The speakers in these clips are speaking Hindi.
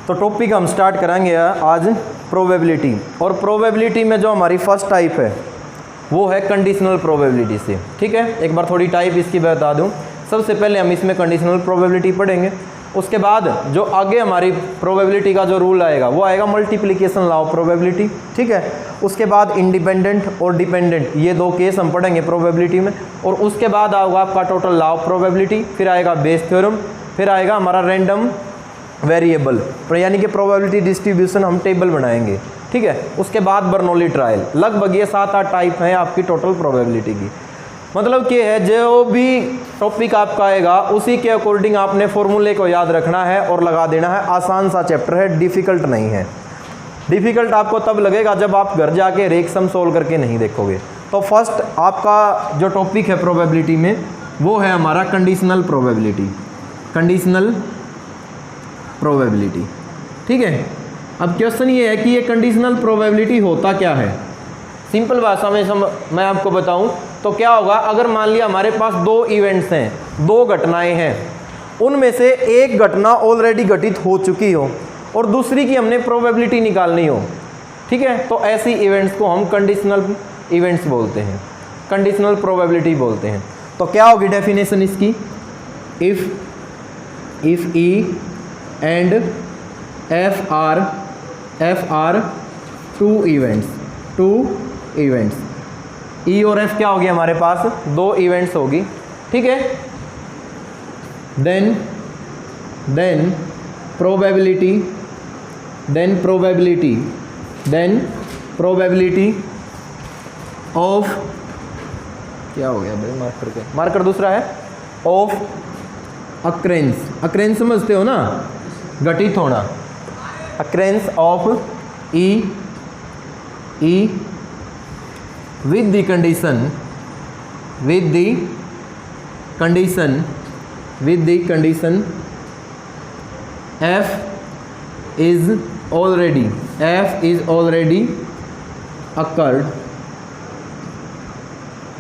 तो टॉपिक हम स्टार्ट करेंगे आज प्रोबेबिलिटी। और प्रोबेबिलिटी में जो हमारी फर्स्ट टाइप है वो है कंडीशनल प्रोबेबिलिटी से। ठीक है, एक बार थोड़ी टाइप इसकी बता दूं। सबसे पहले हम इसमें कंडीशनल प्रोबेबिलिटी पढ़ेंगे, उसके बाद जो आगे हमारी प्रोबेबिलिटी का जो रूल आएगा वो आएगा मल्टीप्लिकेशन लॉ ऑफ प्रोबेबिलिटी। ठीक है, उसके बाद इंडिपेंडेंट और डिपेंडेंट, ये दो केस हम पढ़ेंगे प्रोबेबिलिटी में। और उसके बाद आएगा आपका टोटल लॉ ऑफ प्रोबेबिलिटी, फिर आएगा बेस थ्योरम, फिर आएगा हमारा रैंडम वेरिएबल, यानी कि प्रोबेबिलिटी डिस्ट्रीब्यूशन हम टेबल बनाएंगे। ठीक है, उसके बाद बर्नौली ट्रायल। लगभग ये 7-8 टाइप हैं आपकी टोटल प्रोबेबिलिटी की। मतलब कि है जो भी टॉपिक आपका आएगा उसी के अकॉर्डिंग आपने फॉर्मूले को याद रखना है और लगा देना है। आसान सा चैप्टर है, डिफ़िकल्ट नहीं है। डिफ़िकल्ट आपको तब लगेगा जब आप घर जाके रेक सम सोल्व करके नहीं देखोगे। तो फर्स्ट आपका जो टॉपिक है प्रोबेबिलिटी में वो है हमारा कंडीशनल प्रोबेबिलिटी। कंडीशनल प्रोबेबिलिटी, ठीक है। अब क्वेश्चन ये है कि ये कंडीशनल प्रोबेबिलिटी होता क्या है। सिंपल भाषा में मैं आपको बताऊं तो क्या होगा, अगर मान लिया हमारे पास दो इवेंट्स हैं, दो घटनाएं हैं, उनमें से एक घटना ऑलरेडी घटित हो चुकी हो और दूसरी की हमने प्रोबेबिलिटी निकालनी हो। ठीक है, तो ऐसी इवेंट्स को हम कंडीशनल इवेंट्स बोलते हैं, कंडीशनल प्रोबेबिलिटी बोलते हैं। तो क्या होगी डेफिनेशन इसकी, if E and F are two events, E और एफ क्या होगी हमारे पास, दो इवेंट्स होगी। ठीक है, देन प्रोबेबिलिटी ऑफ, क्या हो गया भाई, मार्कर दूसरा है ऑफ अक्रेंस समझते हो ना, घटित होना। Occurrence of E with the condition f is already occurred,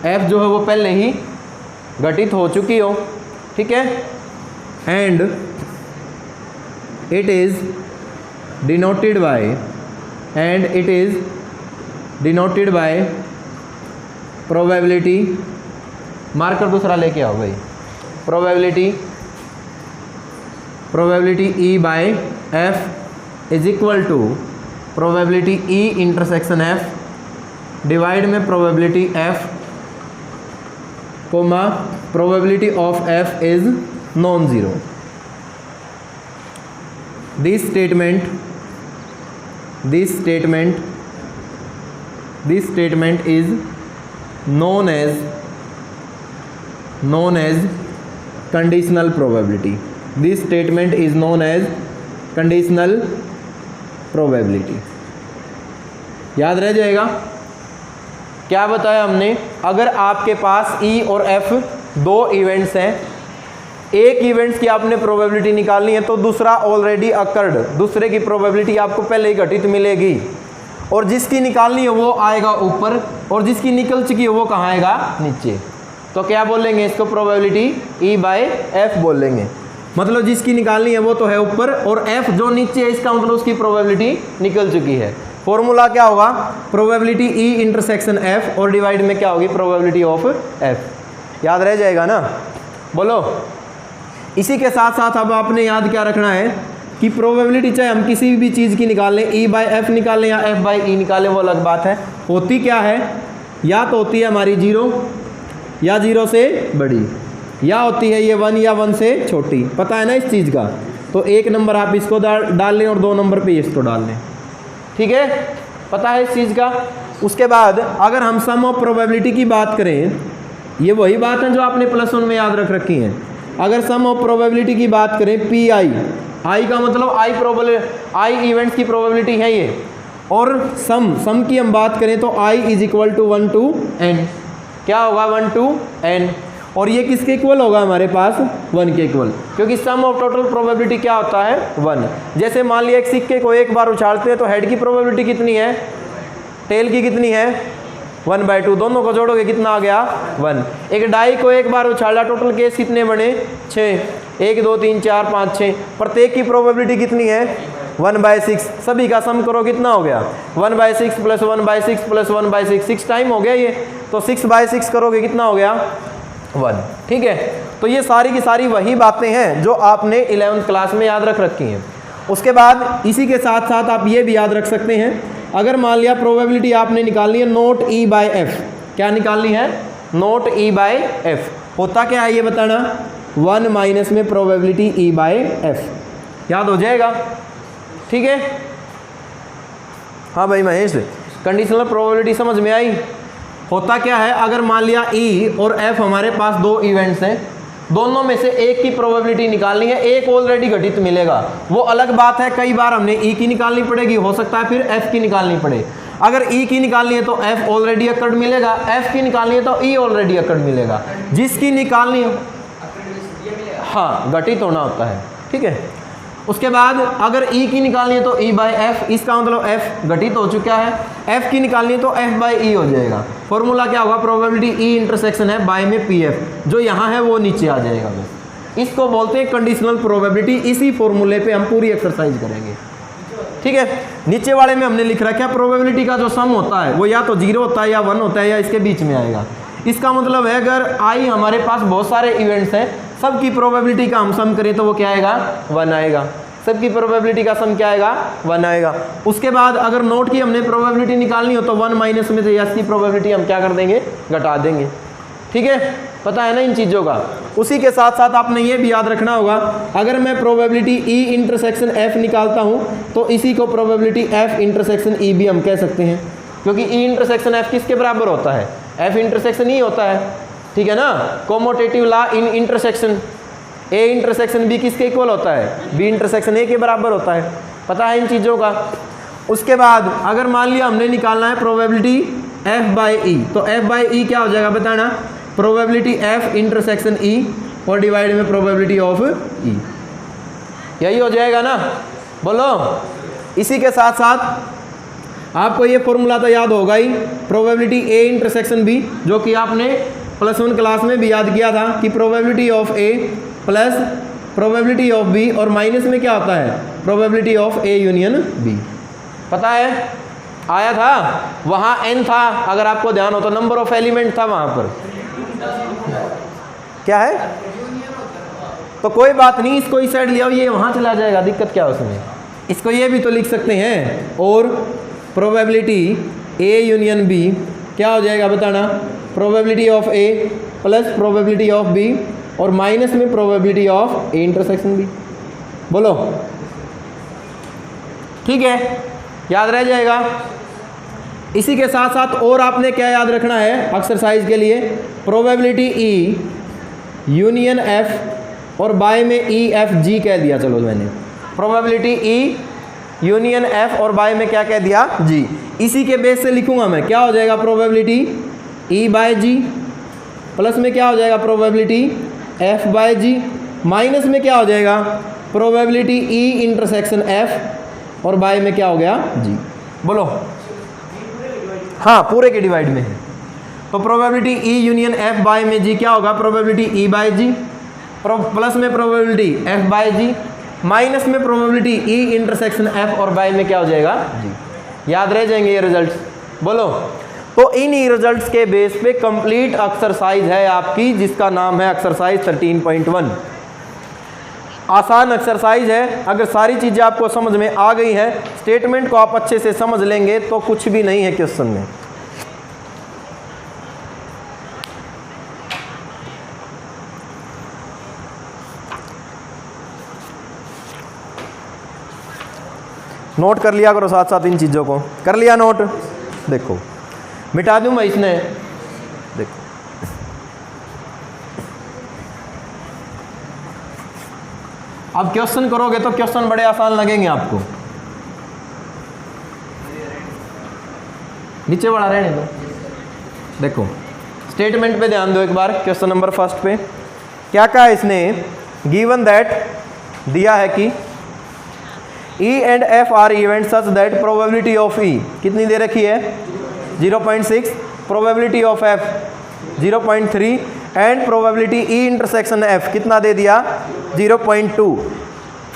f जो है वो पहले ही घटित हो चुकी हो। ठीक है, and it is denoted by probability, marker दूसरा लेके आओ भाई, probability E by F is equal to probability E intersection F divide में probability F comma probability of F is non zero. This statement is known as conditional probability. This statement is known as conditional probability. याद रह जाएगा। क्या बताया हमने, अगर आपके पास E और F दो इवेंट्स हैं, एक इवेंट्स की आपने प्रोबेबिलिटी निकालनी है तो दूसरा ऑलरेडी अकर्ड, दूसरे की प्रोबेबिलिटी आपको पहले ही घटित मिलेगी और जिसकी निकालनी है वो आएगा ऊपर और जिसकी निकल चुकी है वो कहाँ आएगा, नीचे। तो क्या बोलेंगे इसको, प्रोबेबिलिटी ई बाय एफ बोलेंगे। मतलब जिसकी निकालनी है वो तो है ऊपर और एफ जो नीचे है इसका मतलब उसकी प्रोबेबिलिटी निकल चुकी है। फॉर्मूला क्या होगा, प्रोबेबिलिटी ई इंटरसेक्शन एफ और डिवाइड में क्या होगी, प्रोबेबिलिटी ऑफ एफ। याद रह जाएगा ना, बोलो। इसी के साथ साथ अब आपने याद क्या रखना है कि प्रोबेबिलिटी चाहे हम किसी भी चीज़ की निकाल लें, ई बाय एफ निकाल लें या एफ बाय ई निकालें, वो अलग बात है। होती क्या है, या तो होती है हमारी 0 या 0 से बड़ी, या होती है ये 1 या 1 से छोटी। पता है ना इस चीज़ का, तो 1 नंबर आप इसको डाल लें और 2 नंबर पे इसको डाल लें। ठीक है, पता है इस चीज़ का। उसके बाद अगर हम सम ऑफ प्रोबेबिलिटी की बात करें, ये वही बात है जो आपने +1 में याद रख रखी है। अगर सम ऑफ प्रोबेबिलिटी की बात करें, पी आई का मतलब आई इवेंट्स की प्रोबेबिलिटी है ये, और सम की हम बात करें तो i is equal to 1 to n। क्या होगा, 1 to n, और ये किसके इक्वल होगा हमारे पास, 1 के इक्वल, क्योंकि सम ऑफ टोटल प्रोबेबिलिटी क्या होता है, 1। जैसे मान लिया एक सिक्के को एक बार उछालते हैं तो हेड की प्रोबेबिलिटी कितनी है, टेल की कितनी है, 1/2, दोनों को जोड़ोगे कितना आ गया 1। एक डाई को एक बार उछाला, टोटल केस कितने बने 6, 1 2 3 4 5 6, प्रत्येक की प्रोबेबिलिटी कितनी है 1/6, सभी का सम करो कितना हो गया 1/6 प्लस 1/6 प्लस 1/6, 6 टाइम हो गया ये, तो 6/6 करोगे कितना हो गया 1। ठीक है, तो ये सारी की सारी वही बातें हैं जो आपने 11th क्लास में याद रख रखी हैं। उसके बाद इसी के साथ साथ आप ये भी याद रख सकते हैं, अगर मान लिया प्रोबेबिलिटी आपने निकालनी है नोट E/F, क्या निकालनी है नोट E/F, होता क्या है ये बताना 1 माइनस में प्रोबेबिलिटी E/F, याद हो जाएगा। ठीक है, हाँ भाई महेश, कंडीशनल प्रोबेबिलिटी समझ में आई। होता क्या है, अगर मान लिया E और F हमारे पास दो इवेंट्स हैं, दोनों में से एक की प्रोबेबिलिटी निकालनी है, एक ऑलरेडी घटित मिलेगा, वो अलग बात है, कई बार हमने E की निकालनी पड़ेगी, हो सकता है फिर F की निकालनी पड़े। अगर E की निकालनी है तो F ऑलरेडी अकर्ड मिलेगा, F की निकालनी है तो E ऑलरेडी अकर्ड मिलेगा, जिसकी निकालनी हो हाँ घटित होना होता है। ठीक है, उसके बाद अगर E की निकालनी है तो E/F, इसका मतलब F घटित हो चुका है, F की निकालनी है तो F/E हो जाएगा। फॉर्मूला क्या होगा, प्रोबेबिलिटी E इंटरसेक्शन है बाय में PF, जो यहाँ है वो नीचे आ जाएगा बस। इसको बोलते हैं कंडीशनल प्रोबेबिलिटी। इसी फॉर्मूले पे हम पूरी एक्सरसाइज करेंगे। ठीक है, नीचे वाले में हमने लिख रखा है प्रोबेबिलिटी का जो सम होता है वो या तो 0 होता है या 1 होता है या इसके बीच में आएगा। इसका मतलब है अगर I हमारे पास बहुत सारे इवेंट्स हैं, सबकी प्रोबेबिलिटी का हम सम करें तो वो क्या आएगा 1 आएगा, सबकी प्रोबेबिलिटी का सम क्या आएगा 1 आएगा। उसके बाद अगर नोट की हमने प्रोबेबिलिटी निकालनी हो तो 1 माइनस में से यस की प्रोबेबिलिटी हम क्या कर देंगे घटा देंगे। ठीक है, पता है ना इन चीज़ों का। उसी के साथ साथ आपने ये भी याद रखना होगा, अगर मैं प्रोबेबिलिटी E इंटरसेक्शन F निकालता हूँ तो इसी को प्रोबेबिलिटी F इंटरसेक्शन E भी हम कह सकते हैं, क्योंकि E इंटरसेक्शन F किसके बराबर होता है, F इंटरसेक्शन E होता है। ठीक है ना, commutative law in intersection, A intersection B किसके इक्वल होता है, B इंटरसेक्शन A के बराबर होता है, पता है इन चीज़ों का। उसके बाद अगर मान लिया हमने निकालना है प्रोबेबिलिटी F/E, तो F/E क्या हो जाएगा बताना, प्रोबेबिलिटी F इंटरसेक्शन E और डिवाइड में प्रोबेबिलिटी ऑफ E, यही हो जाएगा ना, बोलो। इसी के साथ साथ आपको ये फॉर्मूला तो याद होगा ही, प्रोबेबिलिटी A इंटरसेक्शन B, जो कि आपने +1 क्लास में भी याद किया था कि probability of A plus probability of B और माइनस में क्या होता है probability of A union B, पता है आया था, वहाँ n था, अगर आपको ध्यान हो तो नंबर ऑफ एलिमेंट था वहाँ पर, क्या है, तो कोई बात नहीं, इसको इस साइड लिया ये वहाँ चला जाएगा, दिक्कत क्या है उसमें। इसको ये भी तो लिख सकते हैं, और प्रोबेबिलिटी A यूनियन B क्या हो जाएगा बताना, probability of A plus probability of B और माइनस में probability of A intersection B, बोलो। ठीक है, याद रह जाएगा। इसी के साथ साथ और आपने क्या याद रखना है एक्सरसाइज के लिए, प्रोबेबिलिटी E यूनियन F और बाय में E F G कह दिया, चलो मैंने प्रोबेबिलिटी E यूनियन F और बाय में क्या कह दिया G, इसी के बेस से लिखूंगा मैं, क्या हो जाएगा प्रोबेबिलिटी E/G प्लस में क्या हो जाएगा प्रोबेबिलिटी F/G माइनस में क्या हो जाएगा प्रोबेबिलिटी E इंटरसेक्शन F और बाय में क्या हो गया G, बोलो। हाँ पूरे के डिवाइड में है, तो probability E union F by में G क्या होगा प्रोबेबिलिटी E/G प्लस में प्रोबेबिलिटी F/G माइनस में प्रोबेबिलिटी E इंटरसेक्शन F और बाय में क्या हो जाएगा G, याद रह जाएंगे ये रिजल्ट्स, बोलो। तो इन रिजल्ट्स के बेस पे कंप्लीट एक्सरसाइज है आपकी, जिसका नाम है एक्सरसाइज 13.1। आसान एक्सरसाइज है, अगर सारी चीज़ें आपको समझ में आ गई हैं, स्टेटमेंट को आप अच्छे से समझ लेंगे तो कुछ भी नहीं है क्वेश्चन में। नोट कर लिया करो साथ साथ इन चीज़ों को, कर लिया नोट, देखो मिटा दूं मैं इसने, देखो अब क्वेश्चन करोगे तो क्वेश्चन बड़े आसान लगेंगे आपको, नीचे वाला रहने दो। देखो स्टेटमेंट पे ध्यान दो एक बार, क्वेश्चन नंबर फर्स्ट पे क्या कहा इसने, गिवन दैट दिया है कि E and F are event such that probability of E कितनी दे रखी है 0.6, probability of F 0.3 and probability E intersection F कितना दे दिया 0.2।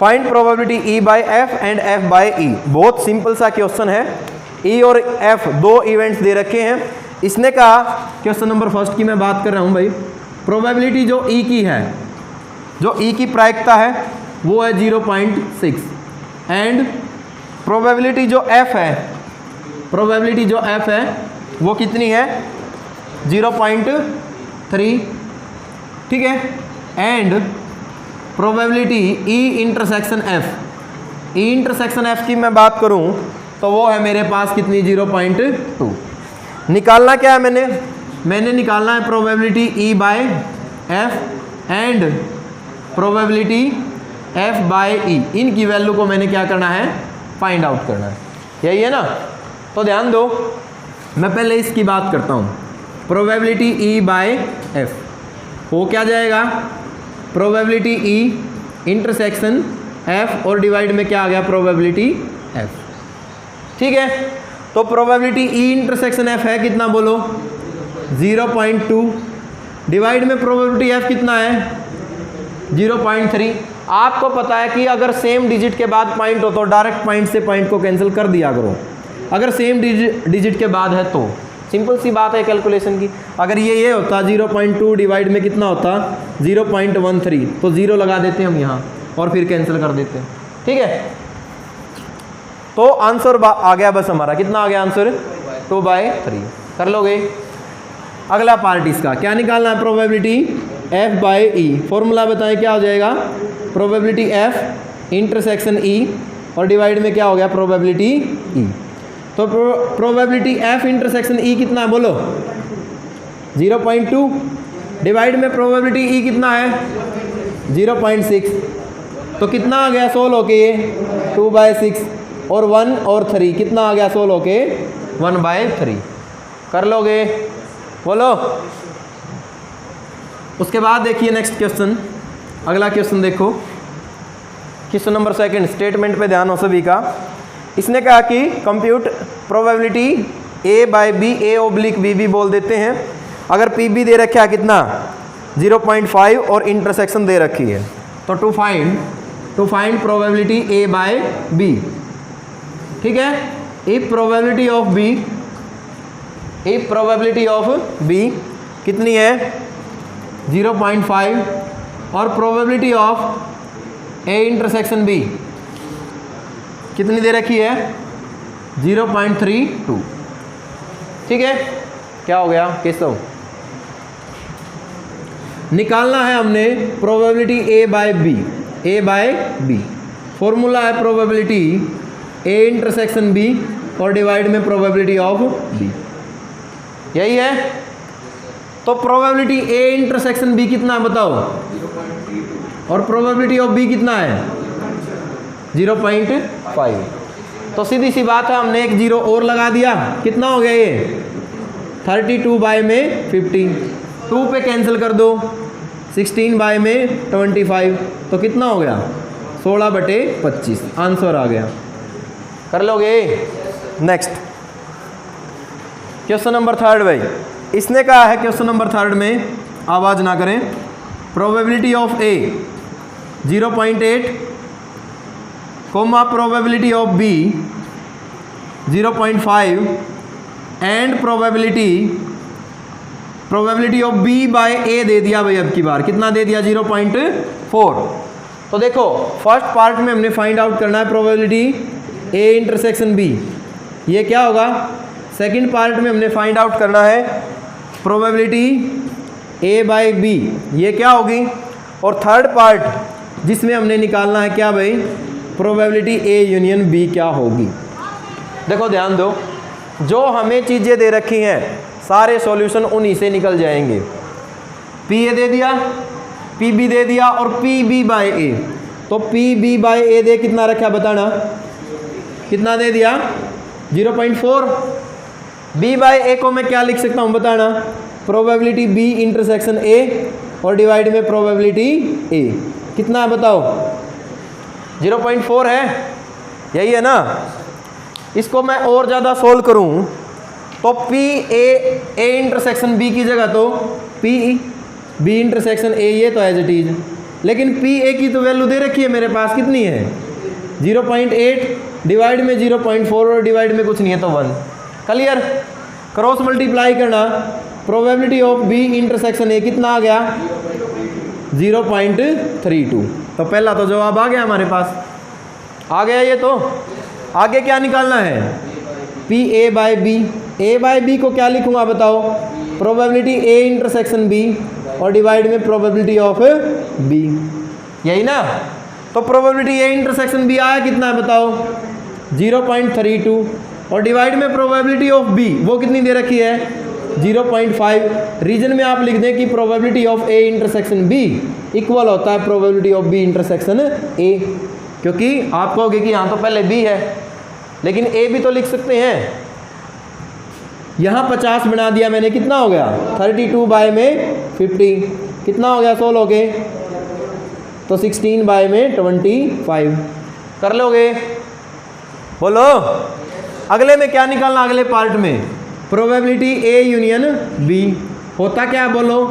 Find probability E by F and F by E. बहुत सिंपल सा क्वेश्चन है। ई और एफ दो इवेंट्स दे रखे हैं। इसने कहा, क्वेश्चन नंबर फर्स्ट की मैं बात कर रहा हूं भाई, प्रोबेबिलिटी जो ई की है, जो ई की प्रायिकता है वो है 0.6 एंड प्रोबेबिलिटी जो एफ है, प्रोबेबिलिटी जो एफ है वो कितनी है 0.3, ठीक है। And probability E intersection F, E intersection F की मैं बात करूं तो वो है मेरे पास कितनी 0.2। निकालना क्या है मैंने निकालना है probability E by F and probability F by E. इनकी वैल्यू को मैंने क्या करना है, फाइंड आउट करना है, यही है ना। तो ध्यान दो, मैं पहले इसकी बात करता हूँ। प्रोबेबिलिटी ई बाय एफ वो क्या जाएगा, प्रोबेबिलिटी ई इंटरसेक्शन एफ और डिवाइड में क्या आ गया प्रोबेबिलिटी एफ, ठीक है। तो प्रोबेबिलिटी ई इंटरसेक्शन एफ है कितना बोलो 0.2, डिवाइड में प्रोबेबिलिटी एफ कितना है 0.3। आपको पता है कि अगर सेम डिजिट के बाद पॉइंट हो तो डायरेक्ट पॉइंट से पॉइंट को कैंसिल कर दिया करो, अगर सेम डिजिट के बाद है तो। सिंपल सी बात है कैलकुलेशन की। अगर ये होता 0.2 डिवाइड में कितना होता 0.13, तो 0 लगा देते हैं हम यहाँ और फिर कैंसिल कर देते हैं, ठीक है। तो आंसर आ गया बस हमारा, कितना आ गया आंसर 2/3। कर लोगे। अगला पार्ट इसका क्या निकालना है, probability F by E. Formula बताएं क्या हो जाएगा, प्रोबेबिलिटी एफ इंटरसेक्शन ई और डिवाइड में क्या हो गया प्रोबेबिलिटी ई। तो प्रोबेबिलिटी एफ इंटरसेक्शन ई कितना है बोलो 0.2, डिवाइड में प्रोबेबिलिटी ई कितना है 0.6, तो कितना आ गया सोल्व होके ये 2/6 और 1 और 3 कितना आ गया सोल्व होके 1/3। कर लोगे, बोलो। उसके बाद देखिए नेक्स्ट क्वेश्चन, अगला क्वेश्चन देखो, क्वेश्चन नंबर 2 स्टेटमेंट पे ध्यान हो सभी का। इसने कहा कि compute probability A by B, A oblique B भी बोल देते हैं। अगर पी बी दे रखा है कितना 0.5 और इंटरसेक्शन दे रखी है, तो to find probability A by B, ठीक है। इफ प्रोबेबिलिटी ऑफ बी कितनी है 0.5 और probability of A intersection B कितनी दे रखी है 0.32, ठीक है। क्या हो गया केशव, निकालना है हमने probability A by B. Formula है प्रोबेबिलिटी ए इंटरसेक्शन बी और डिवाइड में प्रोबेबिलिटी ऑफ बी, यही है। तो प्रोबेबिलिटी ए इंटरसेक्शन बी कितना है बताओ, और प्रोबेबिलिटी ऑफ बी कितना है 0.5। तो सीधी सी बात है, हमने एक 0 और लगा दिया, कितना हो गया ये 32 बाय में 50, 2 पे कैंसिल कर दो, 16 बाय में 25, तो कितना हो गया 16/25, आंसर आ गया। कर लोगे। नेक्स्ट क्वेश्चन नंबर 3 भाई, इसने कहा है क्वेश्चन नंबर 3 में, आवाज़ ना करें, probability of A 0.8, probability of B 0.5 and probability of B by A दे दिया भाई। अब की बार कितना दे दिया 0.4। तो देखो फर्स्ट पार्ट में हमने फाइंड आउट करना है प्रोबेबिलिटी ए इंटरसेक्शन बी, ये क्या होगा। सेकंड पार्ट में हमने फाइंड आउट करना है प्रोबेबिलिटी ए बाय बी, ये क्या होगी। और थर्ड पार्ट जिसमें हमने निकालना है क्या भाई, प्रोबेबिलिटी ए यूनियन बी क्या होगी। देखो ध्यान दो, जो हमें चीज़ें दे रखी हैं सारे सॉल्यूशन उन्हीं से निकल जाएंगे। पी ए दे दिया, पी बी दे दिया और पी बी बाय ए। तो पी बी बाय ए दे कितना रखा बताना, कितना दे दिया 0.4। बी बाय ए को मैं क्या लिख सकता हूँ बताना, प्रोबेबिलिटी बी इंटरसेक्शन ए और डिवाइड में प्रोबेबिलिटी ए, कितना है बताओ 0.4 है, यही है ना। इसको मैं और ज़्यादा सोल्व करूँ तो पी ए इंटरसेक्शन बी की जगह तो पी बी इंटरसेक्शन ए, ये तो एज इट इज लेकिन पी ए की तो वैल्यू दे रखी है मेरे पास, कितनी है 0.8, डिवाइड में 0.4 और डिवाइड में कुछ नहीं है तो 1। क्लियर। क्रॉस मल्टीप्लाई करना, probability of B intersection A कितना आ गया 0.32। तो पहला तो जवाब आ गया हमारे पास, आ गया ये। तो आगे क्या निकालना है, P A by B. A by B को क्या लिखूंगा बताओ, प्रोबेबिलिटी ए इंटरसेक्शन बी और डिवाइड में प्रोबेबिलिटी ऑफ बी, यही ना। तो प्रोबेबिलिटी ए इंटरसेक्शन बी आया कितना है बताओ 0.32 और डिवाइड में प्रोबेबिलिटी ऑफ बी वो कितनी दे रखी है 0.5। रीजन में आप लिख दें कि probability of A intersection B equal होता है probability of B intersection A, क्योंकि आप कहोगे कि यहाँ तो पहले बी है लेकिन ए भी तो लिख सकते हैं। यहाँ 50 बना दिया मैंने, कितना हो गया 32 बाय में 50, कितना हो गया 16 के, तो 16 बाय में 25 कर लोगे। बोलो अगले में क्या निकालना, अगले पार्ट में प्रोबेबिलिटी ए यूनियन बी होता क्या है बोलो,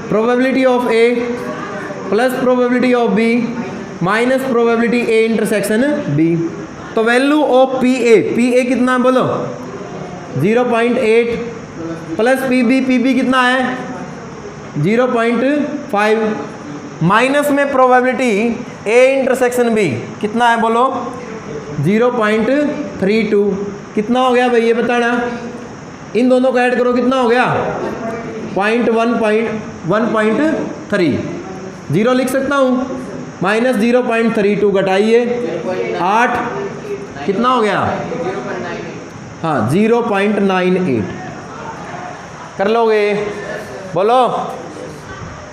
probability of A plus probability of B minus probability A intersection B. तो वैल्यू ऑफ पी ए कितना बोलो 0.8 प्लस पी बी कितना है 0.5 माइनस में प्रोबेबिलिटी ए इंटरसेक्शन बी कितना है बोलो 0.32। कितना हो गया भाई ये बताना, इन दोनों को ऐड करो कितना हो गया 1.3, 0 लिख सकता हूँ, माइनस 0.32 घटाइए 8, कितना हो गया हाँ 0.98 कर लोगे। बोलो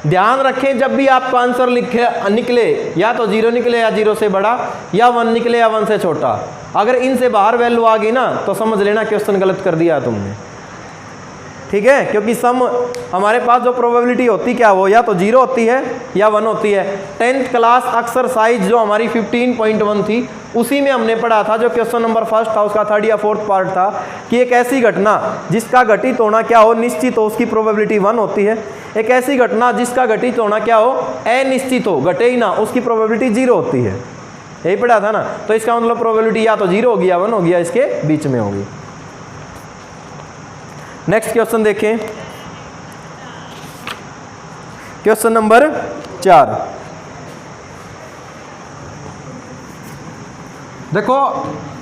ध्यान रखें जब भी आपका आंसर निकले या तो 0 निकले या 0 से बड़ा, या 1 निकले या 1 से छोटा। अगर इनसे बाहर वैल्यू आ गई ना तो समझ लेना क्वेश्चन गलत कर दिया तुमने, ठीक है। क्योंकि सम हमारे पास जो प्रोबेबिलिटी होती क्या वो या तो 0 होती है या 1 होती है। 10th क्लास एक्सरसाइज जो हमारी 15.1 थी उसी में हमने पढ़ा था, जो क्वेश्चन नंबर 1 था उसका 3rd या 4th पार्ट था, कि एक ऐसी घटना जिसका घटित होना क्या हो निश्चित हो उसकी प्रोबेबिलिटी 1 होती है, एक ऐसी घटना जिसका घटित होना क्या हो अनिश्चित हो घटे ही ना उसकी प्रोबेबिलिटी 0 होती है। यही पढ़ा था ना। तो इसका मतलब प्रोबेबिलिटी या तो 0 होगी या 1 होगी या इसके बीच में होगी। नेक्स्ट क्वेश्चन देखें, क्वेश्चन नंबर 4। देखो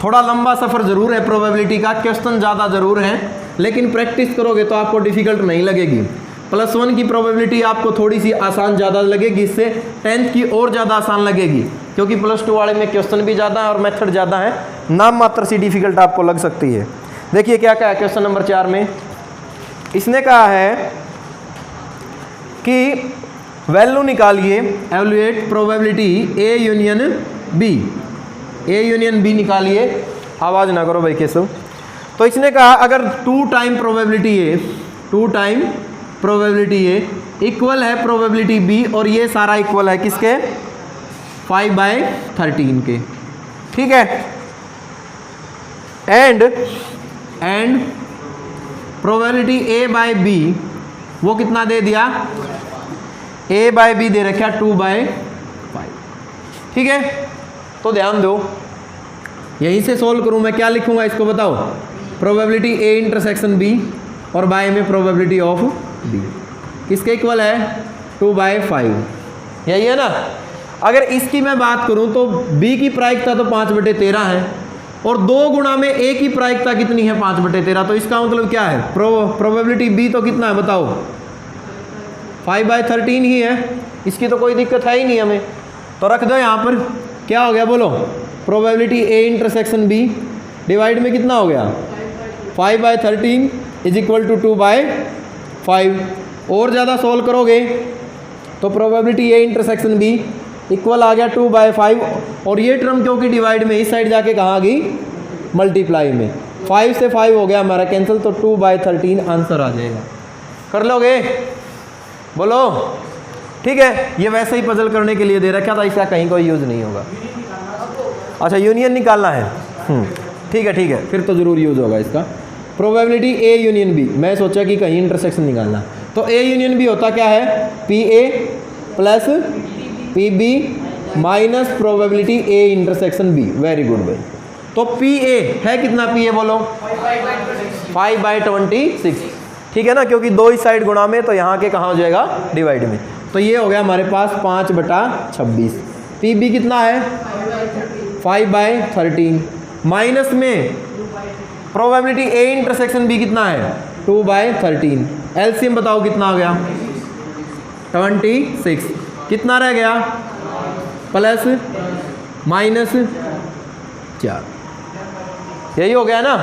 थोड़ा लंबा सफ़र ज़रूर है प्रोबेबिलिटी का, क्वेश्चन ज़्यादा ज़रूर हैं, लेकिन प्रैक्टिस करोगे तो आपको डिफ़िकल्ट नहीं लगेगी। +1 की प्रोबेबिलिटी आपको थोड़ी सी आसान ज़्यादा लगेगी, इससे 10th की और ज़्यादा आसान लगेगी, क्योंकि +2 वाले में क्वेश्चन भी ज़्यादा है और मेथड ज़्यादा है, नाम मात्र सी डिफ़िकल्ट आपको लग सकती है। देखिए क्या क्या है क्वेश्चन नंबर 4 में। इसने कहा है कि वैल्यू निकालिए, evaluate probability A union B, A union B निकालिए। आवाज़ ना करो भाई केशव। तो इसने कहा अगर 2 टाइम प्रोबेबिलिटी ए इक्वल है प्रोबेबिलिटी बी, और ये सारा इक्वल है किसके 5/13 के, ठीक है। And probability A by B वो कितना दे दिया, ए बाई बी दे रखा 2/5, ठीक है। तो ध्यान दो यहीं से सोल्व करूं मैं, क्या लिखूंगा इसको बताओ, प्रोबेबिलिटी ए इंटरसेक्शन बी और बाय में प्रोबेबिलिटी ऑफ बी किसके इक्वल है 2/5, यही है ना। अगर इसकी मैं बात करूं तो बी की प्रायिकता तो 5/13 है और 2 गुणा में ए की प्रायिकता कितनी है 5/13, तो इसका मतलब क्या है प्रोबेबिलिटी बी तो कितना है बताओ 5/13 ही है, इसकी तो कोई दिक्कत है ही नहीं हमें। तो रख दो यहाँ पर, क्या हो गया बोलो, probability A intersection B divide में कितना हो गया 5/13 इज इक्वल टू 2/5। और ज़्यादा सोल्व करोगे तो probability A intersection B equal आ गया 2/5, और ये टर्म क्योंकि डिवाइड में इस साइड जाके कहाँ आ गई मल्टीप्लाई में, 5 से 5 हो गया हमारा कैंसिल, तो 2/13 आंसर आ जाएगा। कर लोगे बोलो, ठीक है। ये वैसे ही पजल करने के लिए दे रखा था, इसका कहीं कोई यूज़ नहीं होगा। अच्छा यूनियन निकालना है, ठीक है, फिर तो ज़रूर यूज़ होगा इसका। प्रोबेबिलिटी ए यूनियन बी, मैं सोचा कि कहीं इंटरसेक्शन निकालना, तो ए यूनियन बी होता क्या है P A plus P B minus probability A intersection B. Very good भाई। तो पी ए है कितना, पी ए बोलो 5/26, ठीक है ना, क्योंकि दो ही साइड गुणा में, तो यहाँ के कहाँ हो जाएगा, डिवाइड में। तो ये हो गया हमारे पास 5/26। पी बी कितना है 5/13, माइनस में प्रोबेबिलिटी ए इंटरसेक्शन बी कितना है 2/13। एलसीएम बताओ कितना हो गया 26, कितना रह गया प्लस माइनस 4, यही हो गया ना।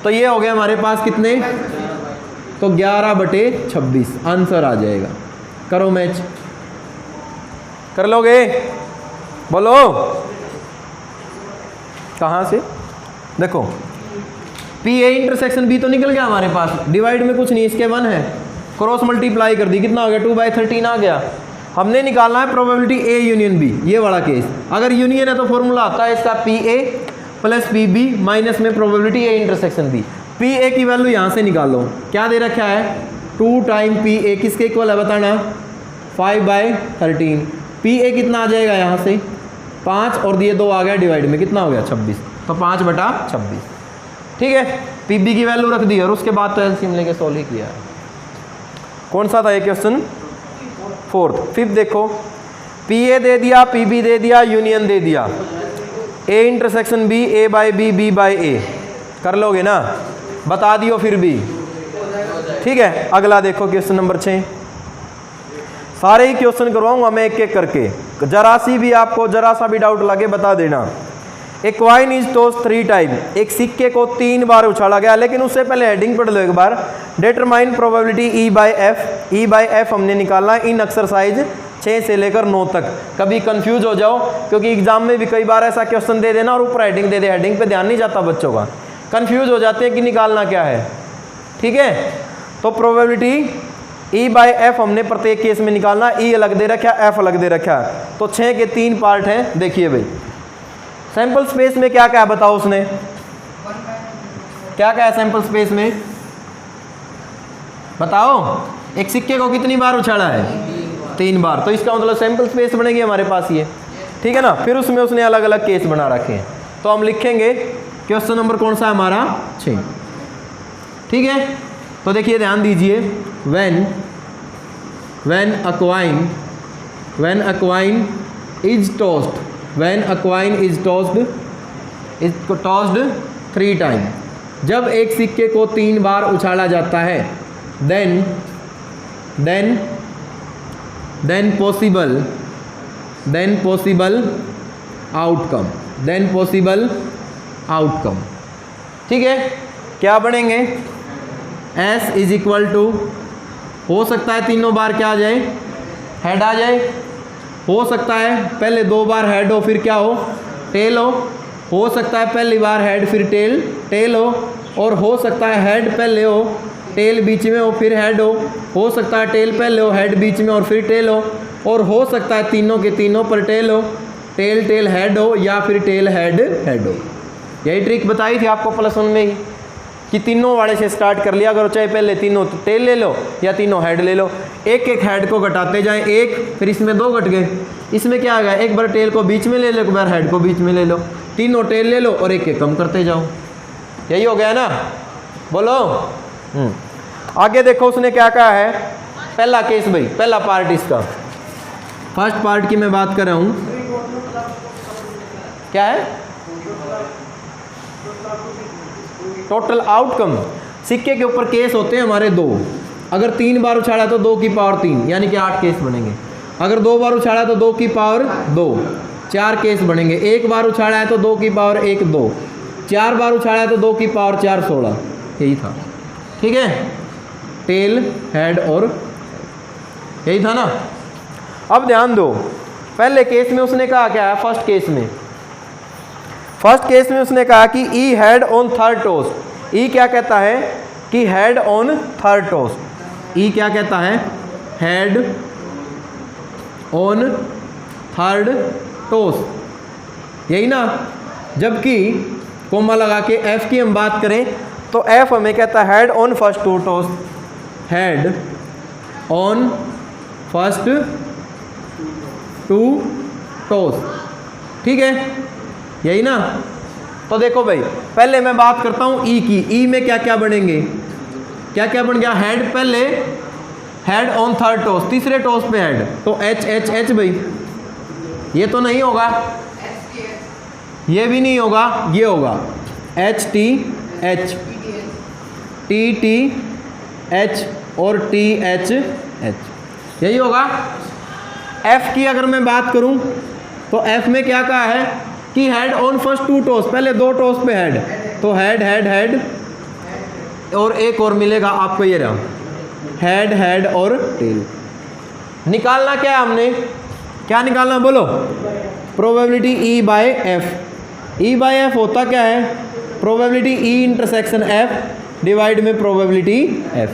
तो ये हो गया हमारे पास कितने, तो 11/26 आंसर आ जाएगा। करो मैच, कर लोगे, बोलो कहाँ से, देखो पी ए इंटरसेक्शन बी तो निकल गया हमारे पास, डिवाइड में कुछ नहीं, इसके 1 है, क्रॉस मल्टीप्लाई कर दी, कितना हो गया 2/13 आ गया। हमने निकालना है प्रोबेबिलिटी ए यूनियन बी, ये वाला केस। अगर यूनियन है तो फॉर्मूला आता है इसका P A plus P B minus में probability A intersection B. P A की वैल्यू यहाँ से निकालो, क्या दे रखा है 2 टाइम पी ए, किसके इक्वल है बताना 5/13। पी ए कितना आ जाएगा यहाँ से 5 और दिए 2 आ गया डिवाइड में, कितना हो गया 26, तो 5/26, ठीक है। पी बी की वैल्यू रख दी और उसके बाद तो एलसीएम लेके सोल्व ही किया है। कौन सा था ये क्वेश्चन, 4th। 5th देखो, पी ए दे दिया, पी बी दे दिया, यूनियन दे दिया, A intersection B, A by B, B by A, कर लोगे ना, बता दियो फिर भी, ठीक है। अगला देखो क्वेश्चन नंबर 6, सारे ही क्वेश्चन करवाऊंगा मैं एक एक करके, जरा सी भी आपको जरा सा भी डाउट लगे बता देना। ए क्वाइन इज टॉस्ड 3 टाइम, एक सिक्के को 3 बार उछाला गया, लेकिन उससे पहले हेडिंग पढ़ लो एक बार। Determine probability E by F, E by F हमने निकालना इन एक्सरसाइज 6 से लेकर 9 तक। कभी कंफ्यूज हो जाओ, क्योंकि एग्जाम में भी कई बार ऐसा क्वेश्चन दे देना और ऊपर हेडिंग दे दे, हेडिंग पे ध्यान नहीं जाता बच्चों का, कंफ्यूज हो जाते हैं कि निकालना क्या है, ठीक है। तो प्रोबेबिलिटी ई बाई एफ हमने प्रत्येक केस में निकालना, ई अलग दे रखा है, एफ अलग दे रखा है, तो 6 के 3 पार्ट हैं। देखिए भाई, सैंपल स्पेस में क्या क्या है बताओ, उसने क्या क्या है सैंपल स्पेस में बताओ। एक सिक्के को कितनी बार उछाला है 3 बार, तो इसका मतलब सैंपल स्पेस बनेगी हमारे पास ये, ठीक है ना। फिर उसमें उसने अलग अलग केस बना रखे हैं, तो हम लिखेंगे क्वेश्चन नंबर कौन सा है हमारा 6, ठीक है। तो देखिए ध्यान दीजिए, when a coin is tossed, when a coin is tossed 3 times, जब एक सिक्के को 3 बार उछाला जाता है, then possible outcome, ठीक है। क्या बनेंगे, S इज इक्वल टू, हो सकता है तीनों बार क्या आ जाए, हेड आ जाए, हो सकता है पहले 2 बार हेड हो फिर क्या हो, टेल हो सकता है पहली बार हेड फिर टेल हो सकता है हेड पहले हो टेल बीच में हो फिर हेड हो सकता है टेल पहले हो हेड बीच में और फिर टेल हो सकता है तीनों के तीनों पर टेल हो, टेल हेड हो या फिर टेल हेड हो। यही ट्रिक बताई थी आपको +1 में ही कि तीनों वाले से स्टार्ट कर लिया करो, चाहे पहले तीनों टेल ले लो या तीनों हेड ले लो, एक एक हेड को घटाते जाएं, एक फिर इसमें 2 घट गए, इसमें क्या आ गया, एक बार टेल को बीच में ले लो, एक बार हेड को बीच में ले लो, तीनों टेल ले लो और एक एक कम करते जाओ, यही हो गया ना, बोलो। आगे देखो उसने क्या कहा है, पहला केस भाई, पहला पार्ट इसका, फर्स्ट पार्ट की मैं बात कर रहा हूँ, क्या है टोटल आउटकम। सिक्के के ऊपर केस होते हैं हमारे 2, अगर 3 बार उछाड़ा तो 2 की पावर 3 यानी कि 8 केस बनेंगे, अगर 2 बार उछाड़ा तो 2 की पावर 2 4 केस बनेंगे, 1 बार उछाड़ा है तो 2 की पावर 1 2, 4 बार उछाड़ा है तो 2 की पावर 4 16, यही था, ठीक है, टेल हेड और यही था ना। अब ध्यान दो, पहले केस में उसने कहा क्या है, फर्स्ट केस में उसने कहा कि ई हेड ऑन थर्ड टोस, ई क्या कहता है कि हेड ऑन थर्ड टोस, ई क्या कहता है हेड ऑन थर्ड टोस, यही ना। जबकि कोमा लगा के एफ की हम बात करें तो एफ हमें कहता है head on first 2 tosses, head on first 2 tosses, ठीक है, यही ना। तो देखो भाई, पहले मैं बात करता हूँ ई की। ई में क्या क्या बनेंगे, क्या क्या बन गया, हेड, पहले हेड ऑन थर्ड टोस, तीसरे टोस पे हेड, तो एच एच एच भाई, ये तो नहीं होगा, ये भी नहीं होगा, ये होगा H T H, T T H और टी एच एच, यही होगा। एफ की अगर मैं बात करूं तो एफ में क्या कहा है कि हेड ऑन फर्स्ट 2 टोस, पहले 2 टोस पे हेड, तो हेड हेड हेड और एक और मिलेगा आपको, ये रहा हेड हेड और टेल। निकालना क्या है हमने, क्या निकालना बोलो, probability E by F. E by F होता क्या है, probability E intersection F divide में प्रोबेबिलिटी एफ।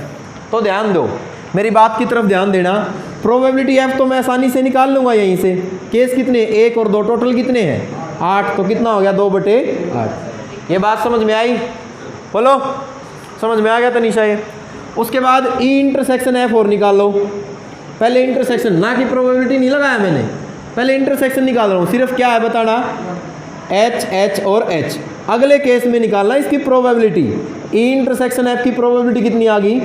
तो ध्यान दो, मेरी बात की तरफ ध्यान देना। प्रोबेबिलिटी एफ तो मैं आसानी से निकाल लूँगा यहीं से। केस कितने, 1 और 2, टोटल कितने हैं 8, तो कितना हो गया 2/8। ये बात समझ में आई, बोलो समझ में आ गया तनीषा ये। उसके बाद ई इंटरसेक्शन एफ और निकाल लो। पहले इंटरसेक्शन, ना कि प्रोबेबिलिटी नहीं लगाया मैंने, पहले इंटरसेक्शन निकाल रहा हूँ। सिर्फ क्या है बताना, एच एच और एच। अगले केस में निकालना इसकी प्रोबेबिलिटी। ई इंटरसेक्शन एफ की प्रोबेबिलिटी कितनी आ गई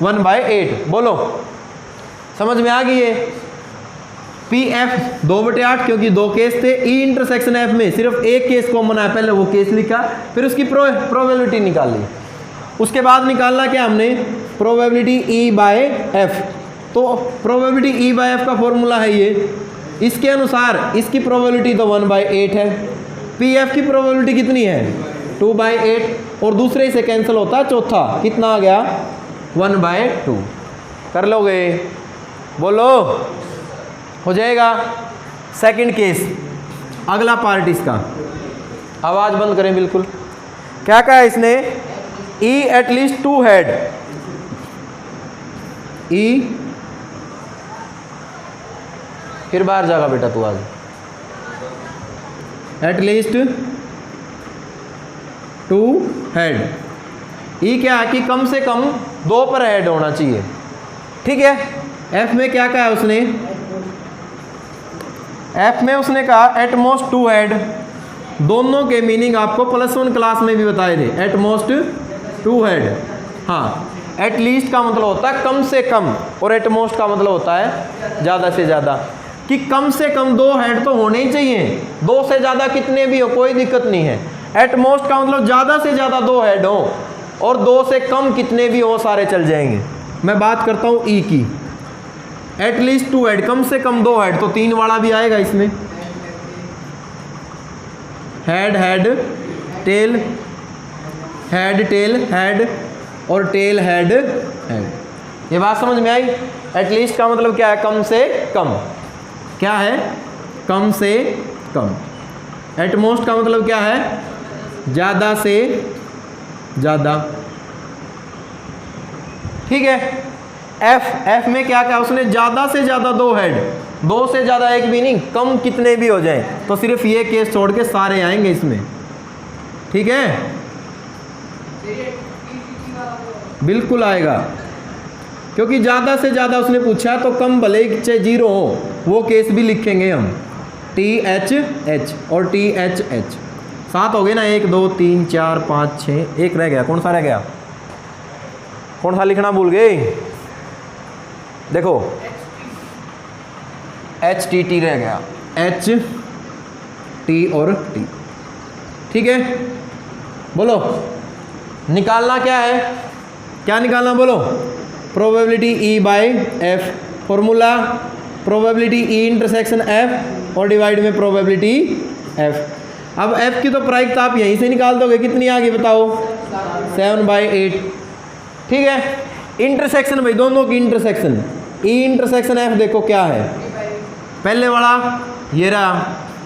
1/8। बोलो समझ में आ गई ये। पी एफ 2/8, क्योंकि 2 केस थे। ई इंटरसेक्शन एफ में सिर्फ एक केस कॉमन आया, पहले वो केस लिखा, फिर उसकी प्रोबेबिलिटी निकाल ली। उसके बाद निकालना क्या हमने, प्रोबेबिलिटी ई बाय एफ। तो प्रोबेबिलिटी ई बाय एफ का फॉर्मूला है ये, इसके अनुसार इसकी प्रोबेबिलिटी तो 1/8 है, पी एफ की प्रोबेबिलिटी कितनी है 2/8, और दूसरे से कैंसिल होता है चौथा, कितना आ गया 1/2। कर लोगे, बोलो हो जाएगा। सेकंड केस, अगला पार्ट इसका, आवाज़ बंद करें बिल्कुल। क्या कहा इसने, ई एटलीस्ट 2 हेड, ई फिर बाहर जाएगा बेटा तू आज, एटलीस्ट 2 हेड। ई क्या है कि कम से कम 2 पर हेड होना चाहिए, ठीक है। एफ में क्या कहा है उसने, एफ में उसने कहा एटमोस्ट 2 हेड। दोनों के मीनिंग आपको +1 क्लास में भी बताए थे, एटमोस्ट 2 हेड। हाँ, एटलीस्ट का मतलब होता है कम से कम, और एटमोस्ट का मतलब होता है ज़्यादा से ज़्यादा, कि कम से कम 2 हेड तो होने ही चाहिए। 2 से ज़्यादा कितने भी हो कोई दिक्कत नहीं है। एटमोस्ट का मतलब ज़्यादा से ज़्यादा 2 हेड हो, और 2 से कम कितने भी हो सारे चल जाएंगे। मैं बात करता हूँ ई की, एटलीस्ट 2 हेड, कम से कम 2 हेड, तो 3 वाला भी आएगा इसमें, head head tail, head tail head, और टेल हेड हेड। ये बात समझ में आई। एटलीस्ट का मतलब क्या है, कम से कम, क्या है कम से कम। एटमोस्ट का मतलब क्या है, ज़्यादा से ज़्यादा, ठीक है। एफ में क्या क्या उसने, ज़्यादा से ज़्यादा 2 हेड, 2 से ज़्यादा एक भी नहीं, कम कितने भी हो जाए, तो सिर्फ ये केस छोड़ के सारे आएंगे इसमें, ठीक है। बिल्कुल आएगा, क्योंकि ज़्यादा से ज़्यादा उसने पूछा, तो कम भले चाहे 0 हो, वो केस भी लिखेंगे हम। टी एच एच और टी एच एच 7 हो गए ना, 1 2 3 4 5 6, एक रह गया, कौन सा रह गया, कौन सा लिखना भूल गए, देखो एच टी टी रह गया, एच टी और टी, ठीक है। बोलो निकालना क्या है, क्या निकालना बोलो, probability E by F, formula probability E intersection F और डिवाइड में प्रोबेबिलिटी एफ। अब एफ की तो प्रायिकता आप यहीं से निकाल दोगे, कितनी आ गई बताओ 7/8, ठीक है। इंटरसेक्शन भाई, दोनों की इंटरसेक्शन, ई इंटरसेक्शन एफ देखो क्या है, पहले वाला ये रहा,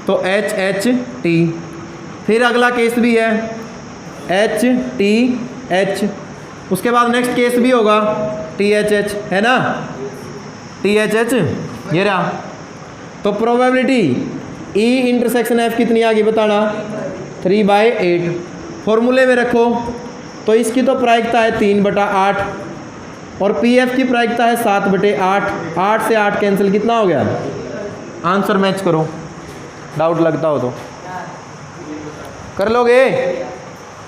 तो एच एच टी, फिर अगला केस भी है एच टी एच, उसके बाद नेक्स्ट केस भी होगा टी एच एच, है ना, टी एच एच ये रहा। तो प्रोबेबिलिटी ई इंटरसेक्शन एफ कितनी आ गई बताना 3/8। फॉर्मूले में रखो तो इसकी तो प्रायिकता है 3/8 और पी एफ की प्रायिकता है 7/8। 8 से 8 कैंसिल, कितना हो गया आंसर मैच करो, डाउट लगता हो तो कर लोगे।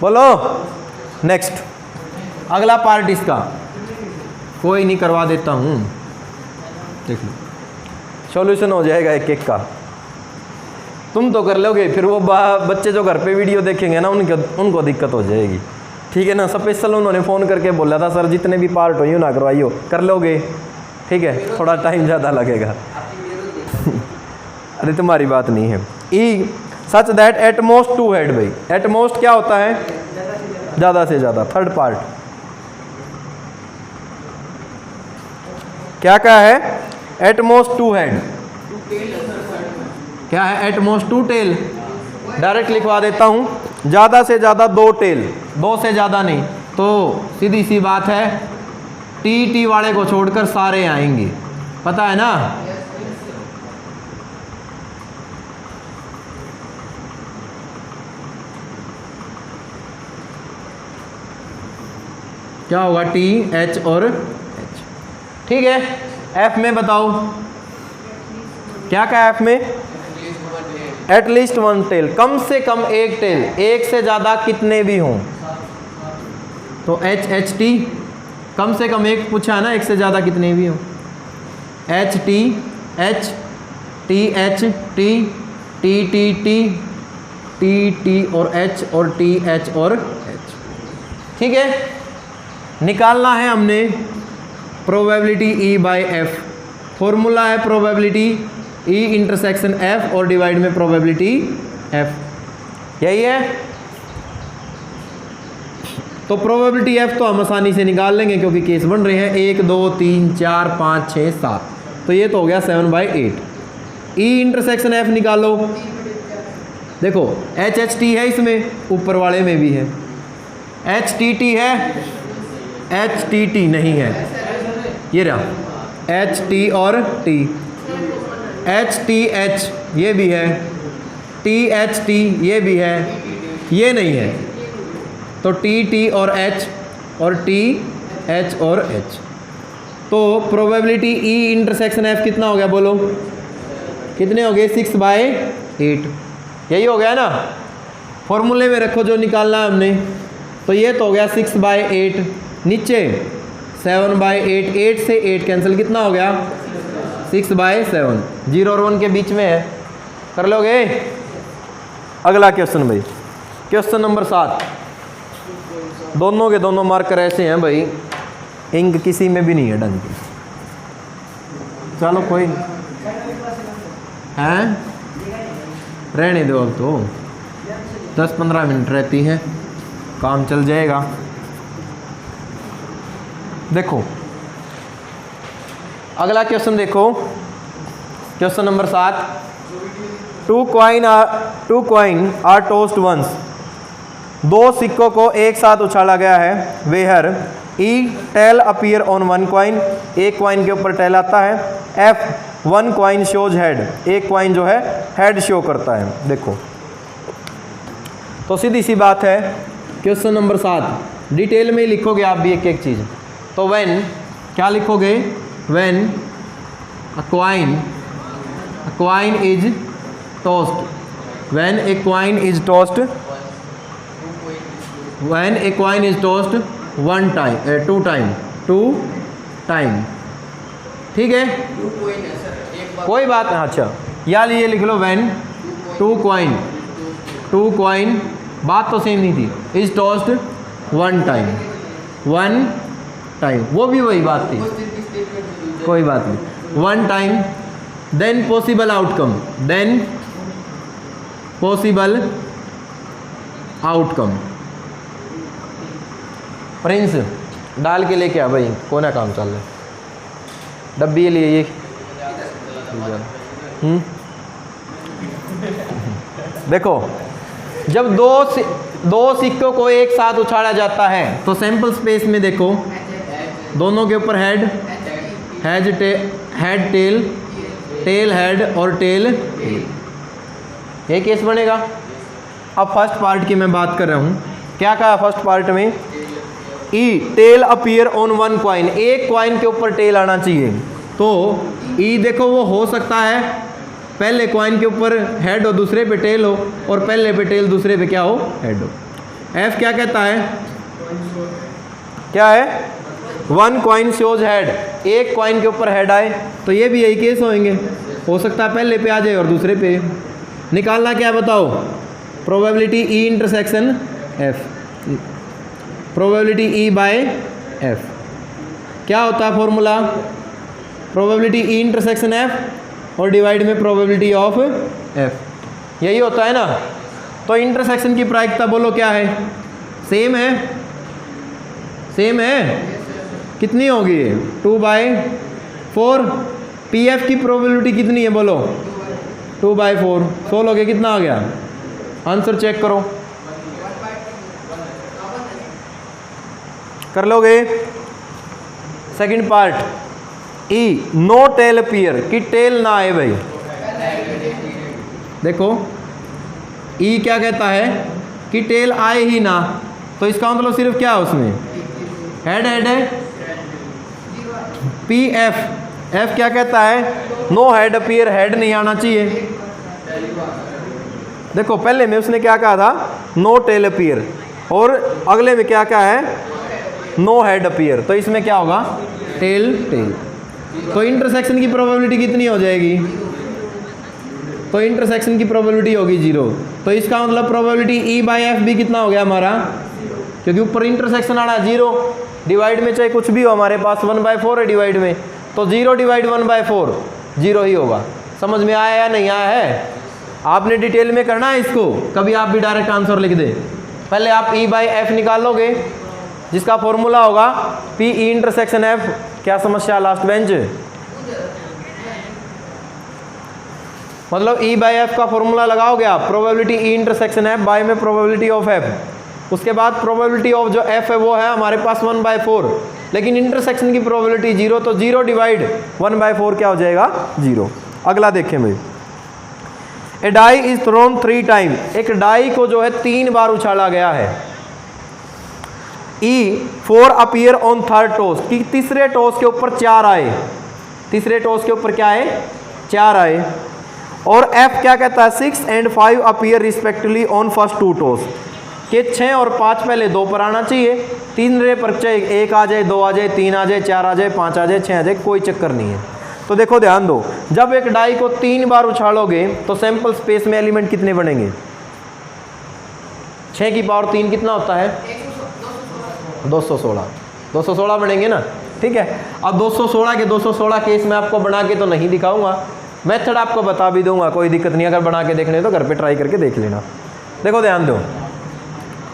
बोलो नेक्स्ट, अगला पार्ट इसका कोई नहीं, करवा देता हूँ, देख लो सॉल्यूशन हो जाएगा एक एक का। तुम तो कर लोगे, फिर वो बच्चे जो घर पे वीडियो देखेंगे ना उनको दिक्कत हो जाएगी, ठीक है ना। स्पेशल उन्होंने फ़ोन करके बोला था सर जितने भी पार्ट हो यूँ ना करवाइयो, कर लोगे, ठीक है, थोड़ा टाइम ज़्यादा लगेगा। अरे तुम्हारी बात नहीं है। E such that at most 2 head, भाई एट मोस्ट क्या होता है, ज़्यादा से ज़्यादा। थर्ड पार्ट क्या क्या है, एट मोस्ट 2 हेड, क्या है एट मोस्ट 2 टेल, डायरेक्ट लिखवा देता हूँ, ज़्यादा से ज़्यादा 2 टेल, 2 से ज़्यादा नहीं। तो सीधी सी बात है, टी वाले को छोड़कर सारे आएंगे, पता है ना। क्या होगा, टी एच और एच, ठीक है। एफ में बताओ क्या क्या, एफ में एटलीस्ट 1 टेल, कम से कम 1 टेल, एक से ज़्यादा कितने भी हों। तो एच एच टी, कम से कम एक पूछा है ना, एक से ज़्यादा कितने भी हों। H T H, T H T, T T T, T T और एच, और टी एच और एच, ठीक है। निकालना है हमने probability E by F. Formula है प्रोबेबिलिटी ई इंटरसेक्शन एफ और डिवाइड में प्रोबेबिलिटी एफ, यही है। तो प्रोबेबिलिटी एफ तो हम आसानी से निकाल लेंगे क्योंकि केस बन रहे हैं 1 2 3 4 5 6 7, तो ये तो हो गया 7/8। ई इंटरसेक्शन एफ निकालो, देखो एच एच टी है, इसमें ऊपर वाले में भी है। एच टी टी है, एच टी टी नहीं है, ये रहा एच टी और टी। एच टी एच ये भी है, टी एच टी ये भी है, ये नहीं है। तो टी टी और एच, और टी एच और एच। तो प्रोबेबिलिटी ई इंटरसेक्शन एफ कितना हो गया, बोलो कितने हो गए, 6/8, यही हो गया ना। फॉर्मूले में रखो जो निकालना है हमने, तो ये तो हो गया 6/8, नीचे 7/8, 8 से 8 कैंसिल, कितना हो गया 6/7, 0 और 1 के बीच में है, कर लोगे। अगला क्वेश्चन भाई, क्वेश्चन नंबर 7। दोनों के दोनों मार्कर ऐसे हैं भाई, इंक किसी में भी नहीं है ढंग की। चलो कोई हैं, रहने दो, अब तो 10-15 मिनट रहती है, काम चल जाएगा। देखो अगला क्वेश्चन देखो, question number 7। 2 coin are tossed once, 2 सिक्कों को एक साथ उछाला गया है। Where E tail appear on 1 coin, एक कॉइन के ऊपर टेल आता है। एफ 1 कॉइन शोज हेड, एक कॉइन जो है हेड शो करता है। देखो तो सीधी सी बात है, क्वेश्चन नंबर 7 डिटेल में लिखोगे आप भी एक एक चीज़। तो व्हेन क्या लिखोगे, when a coin is tossed, when a coin is tossed, when a coin is tossed 1 time 2 time, ठीक है। कोई बात नहीं, अच्छा या ये लिख लो, व्हेन 2 कॉइन, बात तो सेम नहीं थी, इज टॉस्ड 1 टाइम, वो भी वही बात थी, कोई बात नहीं। 1 टाइम, देन पॉसिबल आउटकम, प्रिंस डाल के लेके आ भाई, कोना काम चल रहा है, डब्बी लिए ये। देखो जब दो सिक्कों को एक साथ उछाला जाता है तो सैंपल स्पेस में देखो, दोनों के ऊपर हेड टेल, टेल हेड और टेल, ये केस बनेगा। अब फर्स्ट पार्ट की मैं बात कर रहा हूँ, क्या कहा फर्स्ट पार्ट में, ई टेल अपीयर ऑन 1 कॉइन, एक कॉइन के ऊपर टेल आना चाहिए। तो ई देखो वो हो सकता है पहले कॉइन के ऊपर हेड हो दूसरे पे टेल हो, और पहले पे टेल दूसरे पे क्या हो, हेड हो। एफ क्या कहता है, क्या है, वन कॉइन शोज हेड, एक कॉइन के ऊपर हेड आए, तो ये भी यही केस होंगे, हो सकता है पहले पे आ जाए और दूसरे पे। निकालना क्या है बताओ, probability E intersection F, probability E by F क्या होता है formula, probability E intersection F और डिवाइड में प्रोबेबिलिटी ऑफ एफ, यही होता है ना। तो इंटरसेक्शन की प्रायिकता बोलो क्या है, सेम है, सेम है, कितनी होगी 2/4। पी एफ की प्रोबेबिलिटी कितनी है बोलो, 2/4। सोल्व हो गया, कितना आ गया, आंसर चेक करो, कर लोगे। सेकंड पार्ट, ई नो टेल अपीयर, कि टेल ना आए भाई। देखो ई क्या कहता है कि टेल आए ही ना, तो इसका मतलब सिर्फ क्या है उसमें, हेड हेड है। पी एफ, एफ क्या कहता है, नो हेड अपीयर, हेड नहीं आना चाहिए। देखो पहले में उसने क्या कहा था, नो टेल अपीयर, और अगले में क्या कहा है, नो हेड अपीयर, तो इसमें क्या होगा, टेल टेल। तो इंटरसेक्शन की प्रोबेबिलिटी कितनी हो जाएगी, तो इंटरसेक्शन की प्रोबेबिलिटी होगी 0। तो इसका मतलब प्रोबेबिलिटी ई बाई एफ भी कितना हो गया हमारा, क्योंकि ऊपर इंटरसेक्शन आना 0, डिवाइड में चाहे कुछ भी हो हमारे पास 1/4 है डिवाइड में, तो 0 डिवाइड 1/4 0 ही होगा। समझ में आया या नहीं आया है, आपने डिटेल में करना है इसको, कभी आप भी डायरेक्ट आंसर लिख दे। पहले आप ई बाई एफ निकालोगे, जिसका फॉर्मूला होगा पी ई इंटरसेक्शन एफ। क्या समस्या लास्ट बेंच, मतलब ई बाई एफ का फॉर्मूला लगाओगे आप, probability E intersection F by में प्रोबेबिलिटी ऑफ एफ, उसके बाद प्रोबेबिलिटी ऑफ जो एफ है वो है हमारे पास 1/4, लेकिन इंटरसेक्शन की प्रोबेबिलिटी 0, तो 0 डिवाइड 1/4 क्या हो जाएगा, 0। अगला देखें भाई, ए डाई इज थ्रोन 3 टाइम, एक डाई को जो है 3 बार उछाला गया है। ई 4 अपीयर ऑन थर्ड टॉस, कि तीसरे टॉस के ऊपर 4 आए, तीसरे टॉस के ऊपर क्या आए, 4 आए। और एफ क्या कहता है, 6 and 5 appear respectively on first 2 toss, के 6 और 5 पहले 2 पर आना चाहिए, 3 रे पर चाहे 1 आ जाए, 2 आ जाए, 3 आ जाए, 4 आ जाए, 5 आ जाए, 6 आ जाए, कोई चक्कर नहीं है। तो देखो ध्यान दो, जब एक डाई को 3 बार उछालोगे तो सैंपल स्पेस में एलिमेंट कितने बनेंगे, 6 की पावर 3 कितना होता है, 216, 216 बनेंगे ना, ठीक है। अब 216 के 216 केस में आपको बना के तो नहीं दिखाऊंगा, मेथड आपको बता भी दूंगा, कोई दिक्कत नहीं, अगर बना के देखने तो घर पे ट्राई करके देख लेना। देखो ध्यान दो,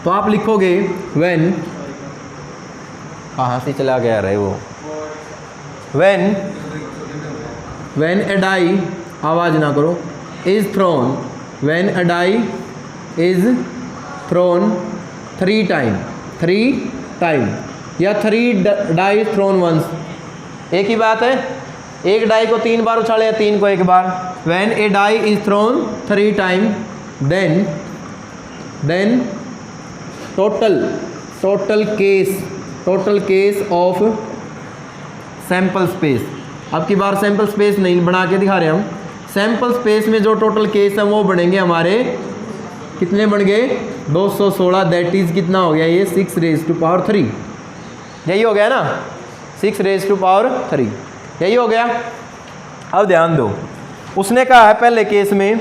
तो आप लिखोगे व्हेन, कहाँ से चला गया रहे वो, व्हेन ए डाई, आवाज ना करो, is thrown, when a die is thrown 3 time, या 3 डाई थ्रोन वंस, एक ही बात है, एक डाई को 3 बार उछाले या 3 को 1 बार। When a die is thrown 3 time, then total case of sample space. अब की बार सैंपल स्पेस नहीं बना के दिखा रहे हम, सैंपल स्पेस में जो टोटल केस है वो बनेंगे हमारे, कितने बन गए, 216, दैट इज कितना हो गया ये, 6⁻3, यही हो गया ना, 6⁻3, यही हो गया। अब ध्यान दो, उसने कहा है पहले केस में,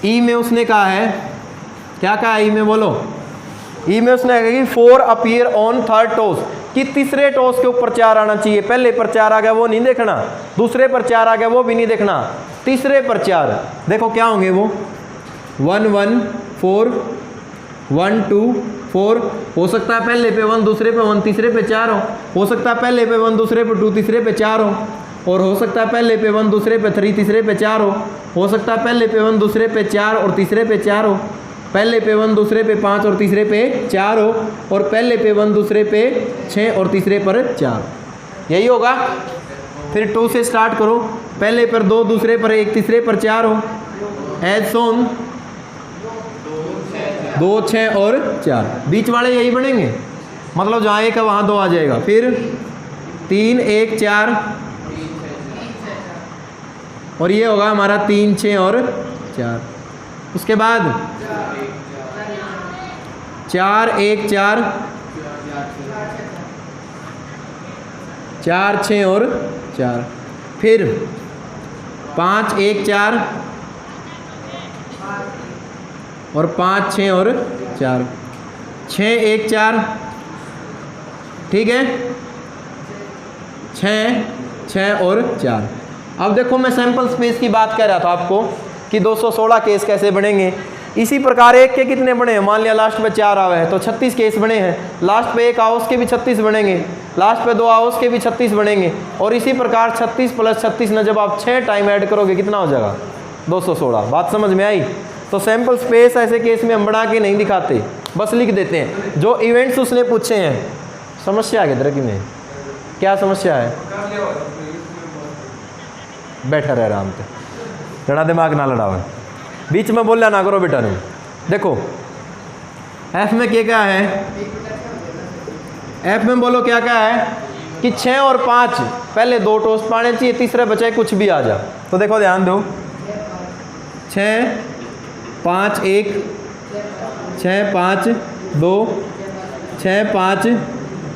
ई में उसने कहा है, क्या कहा ई में बोलो, ई में उसने कहा कि 4 अपीयर ऑन थर्ड टॉस, कि तीसरे टॉस के ऊपर 4 आना चाहिए, पहले पर 4 आ गया वो नहीं देखना, दूसरे पर 4 आ गया वो भी नहीं देखना, तीसरे पर 4, देखो क्या होंगे वो, 1 1 4 1 2 4, हो सकता है पहले पे 1 दूसरे पे 1 तीसरे पे 4 हो सकता है पहले पे 1 दूसरे पे 2 तीसरे पे 4 और हो सकता है पहले पे 1 दूसरे पे 3 तीसरे पे 4 हो सकता है पहले पे 1 दूसरे पे 4 और तीसरे पे 4 हो, पहले पे 1 दूसरे पे 5 और तीसरे पे 4 हो, और पहले पे 1 दूसरे पे 6 और तीसरे पर 4, यही होगा। फिर 2 से स्टार्ट करो, पहले पर 2 दूसरे पर 1 तीसरे पर 4 हो, एज सोन 2 6 और 4, बीच वाले यही बनेंगे, मतलब जहाँ 1 है वहाँ 2 आ जाएगा, फिर 3 1 4 और ये होगा हमारा 3, 6 और 4। उसके बाद 4, 1, 4, 4, 6 और 4, फिर 5, 1, 4 और 5, 6 और 4, 6, 1, 4, ठीक है, 6, 6 और 4। अब देखो मैं सैंपल स्पेस की बात कर रहा था आपको कि 216 केस कैसे बनेंगे। इसी प्रकार एक के कितने बने हैं, मान लिया लास्ट पे 4 आवे हैं तो 36 केस बने हैं, लास्ट पे 1 आओ उसके भी 36 बनेंगे, लास्ट पे 2 आओ उसके भी 36 बनेंगे, और इसी प्रकार 36 + 36 ना जब आप 6 टाइम ऐड करोगे कितना हो जाएगा 216। बात समझ में आई? तो सैंपल स्पेस ऐसे केस में हम बना के नहीं दिखाते, बस लिख देते हैं जो इवेंट्स उसने पूछे हैं। समस्या है किधर की में, क्या समस्या है? बैठा रहे आराम से, जरा दिमाग ना लड़ाओ, बीच में बोलना ना करो बेटा। नहीं देखो एफ में क्या क्या है, एफ में बोलो क्या क्या है कि 6 और 5 पहले 2 टोस्ट पाने चाहिए, तीसरे बचे कुछ भी आ जा। तो देखो ध्यान दो, 6, 5, 1, 6, 5, 2, 6, 5,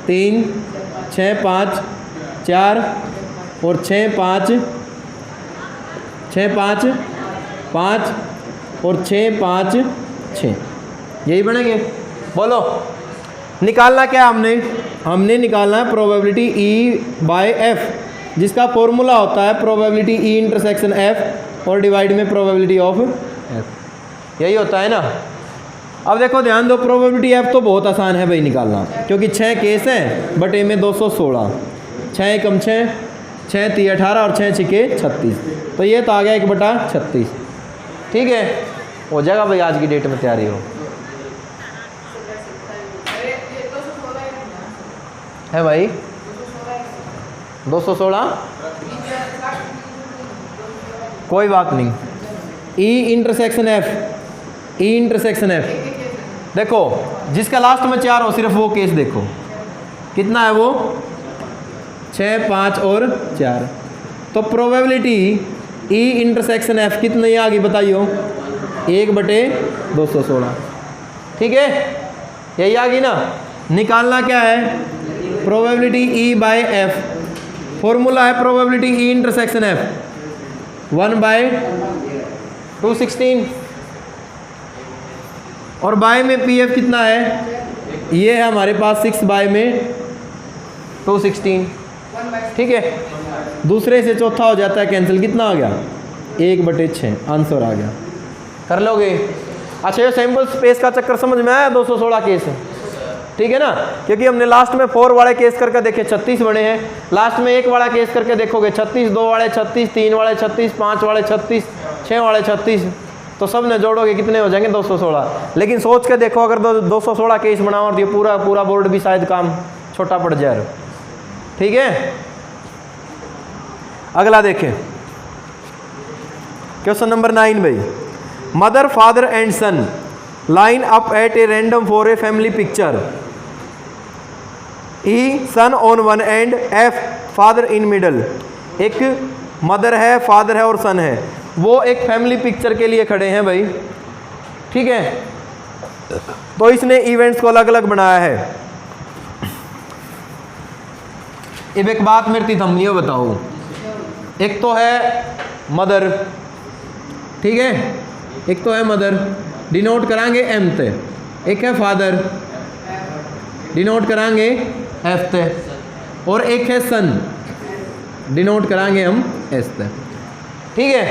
3, 6, 5, 4 और 6, 5, 6, 5, 5 और 6, 5, 6, यही बनेंगे। बोलो निकालना क्या हमने निकालना है प्रोबेबिलिटी E/F, जिसका फॉर्मूला होता है प्रोबेबिलिटी E इंटरसेक्शन F और डिवाइड में प्रोबेबिलिटी ऑफ F, यही होता है ना। अब देखो ध्यान दो, प्रोबेबिलिटी F तो बहुत आसान है भाई निकालना, क्योंकि 6 केस हैं बटे में 216, 6 कम 6, 6 3 18 और 6 6 36, तो ये तो आ गया 1/36। ठीक है, हो जाएगा भाई आज की डेट में तैयारी हो है भाई 216, कोई बात नहीं। E intersection F, E intersection F, देखो जिसका लास्ट में 4 हो सिर्फ वो केस देखो कितना है वो 6, 5 और 4। तो प्रोबेबिलिटी E इंटरसेक्शन F कितनी आ गई बताइयो 1/216। ठीक है, यही आ गई ना। निकालना क्या है प्रोबेबिलिटी E/F, फॉर्मूला है प्रोबेबिलिटी E इंटरसेक्शन F 1/216 और बाय में PF कितना है, ये है हमारे पास 6/216। ठीक है, दूसरे से चौथा हो जाता है कैंसिल, कितना आ गया 1/6, आंसर आ गया। कर लोगे? अच्छा ये सैंपल स्पेस का चक्कर समझ में आया 216 केस, ठीक है ना, क्योंकि हमने लास्ट में 4 वाले केस करके देखे 36 बने हैं, लास्ट में 1 वाला केस करके देखोगे 36, 2 वाले 36, 3 वाले 36, 5 वाले 36, 6 वाले 36, तो सब ने जोड़ोगे कितने हो जाएंगे 216। लेकिन सोच के देखो अगर 216 केस बनाओ और ये पूरा बोर्ड भी शायद काम छोटा पड़ जाए। ठीक है, अगला देखें क्वेश्चन नंबर 9 भाई। Mother father and son line up at a random for a family picture. E son on one and F father in middle. एक मदर है, फादर है और सन है, वो एक फैमिली पिक्चर के लिए खड़े हैं भाई। ठीक है, तो इसने इवेंट्स को अलग अलग बनाया है। अब एक बात मेरे थी थम ये बताओ, एक तो है मदर, ठीक है, एक तो है मदर डिनोट कराएंगे M ते, एक है फादर डिनोट कराएंगे F ते, और एक है सन डिनोट कराएंगे हम S ते। ठीक है,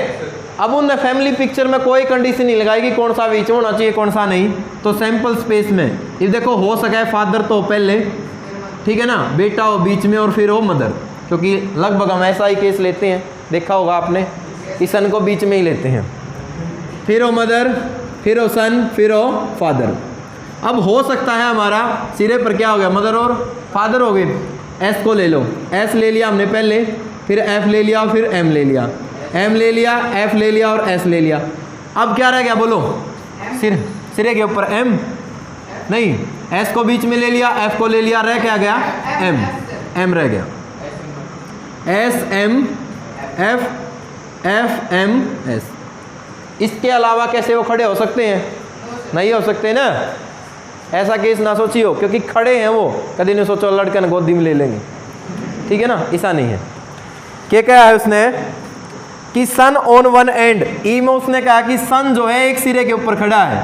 अब उन फैमिली पिक्चर में कोई कंडीशन नहीं लगाएगी कौन सा बीच में होना चाहिए कौन सा नहीं। तो सैंपल स्पेस में ये देखो हो सका है फादर तो पहले, ठीक है ना, बेटा हो बीच में और फिर हो मदर, क्योंकि लगभग हम ऐसा ही केस लेते हैं, देखा होगा आपने कि सन को बीच में ही लेते हैं, फिर हो मदर, फिर हो सन, फिर हो फादर। अब हो सकता है हमारा सिरे पर क्या हो गया मदर और फादर हो गए। एस को ले लो, एस ले लिया हमने पहले, फिर एफ ले लिया, फिर एम ले लिया, एम ले लिया, एफ ले लिया और एस ले लिया। अब क्या रह गया बोलो, सिरे के ऊपर एम नहीं, एस को बीच में ले लिया, एफ को ले लिया, रह क्या गया एम, एम रह गया। S M F F M S. इसके अलावा कैसे वो खड़े हो सकते हैं? नहीं हो सकते ना। ऐसा केस ना सोचियो, क्योंकि खड़े हैं वो, कभी नहीं सोचो लड़का ने गोदी में ले लेंगे, ठीक है ना, ऐसा नहीं है। क्या कहा है उसने कि सन ऑन वन एंड, ई में उसने कहा कि सन जो है एक सिरे के ऊपर खड़ा है,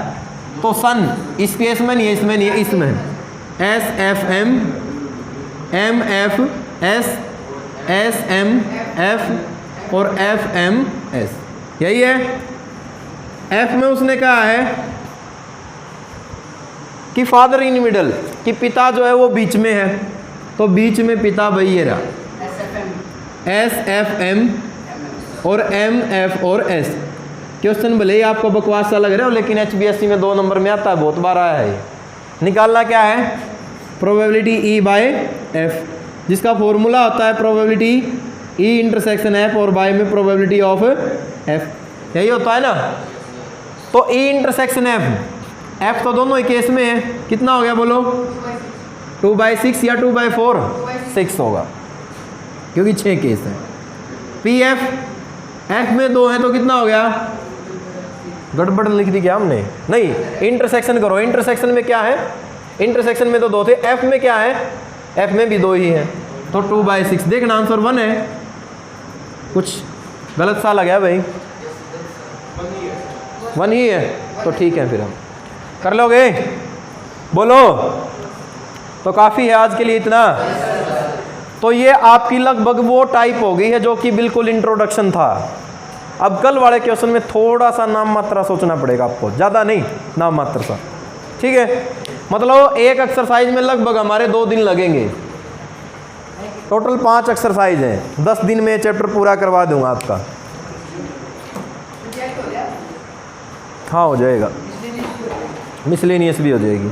तो सन इस केस में नहीं है, इसमें नहीं है, इसमें S F M, M F S, S M F और एफ एम एस, यही है। एफ में उसने कहा है कि फादर इन मिडल, कि पिता जो है वो बीच में है, तो बीच में पिता भाई ये रहा, एस एफ एम और एम एफ और एस। क्वेश्चन भले ही आपको बकवास सा लग रहा है, लेकिन HBSC में 2 नंबर में आता है, बहुत बार आया है ये। निकालना क्या है? प्रोबेबिलिटी E बाय एफ, जिसका फॉर्मूला होता है प्रोबेबिलिटी E इंटरसेक्शन एफ और बाय में प्रोबेबिलिटी ऑफ एफ, यही होता है ना। तो E इंटरसेक्शन एफ तो दोनों ही केस में है, कितना हो गया बोलो? 2/6 या 2/4? 6 होगा, क्योंकि 6 केस है। पी एफ में 2 है तो कितना हो गया? गड़बड़ लिख दी क्या हमने? नहीं, इंटरसेक्शन करो। इंटरसेक्शन में क्या है? इंटरसेक्शन में तो 2 थे, एफ में क्या है? एफ में भी 2 ही है, तो 2/6। देखना आंसर 1 है, कुछ गलत सा लगा भाई, 1 ही है, तो ठीक है, फिर हम कर लोगे, बोलो। तो काफ़ी है आज के लिए इतना। तो ये आपकी लगभग वो टाइप हो गई है जो कि बिल्कुल इंट्रोडक्शन था। अब कल वाले क्वेश्चन में थोड़ा सा नाम मात्रा सोचना पड़ेगा आपको, ज़्यादा नहीं, नाम मात्र सा, ठीक है। मतलब एक एक्सरसाइज में लगभग हमारे 2 दिन लगेंगे। टोटल 5 एक्सरसाइज हैं, 10 दिन में चैप्टर पूरा करवा दूंगा आपका। हाँ हो जाएगा, मिसलेनियस भी हो जाएगी।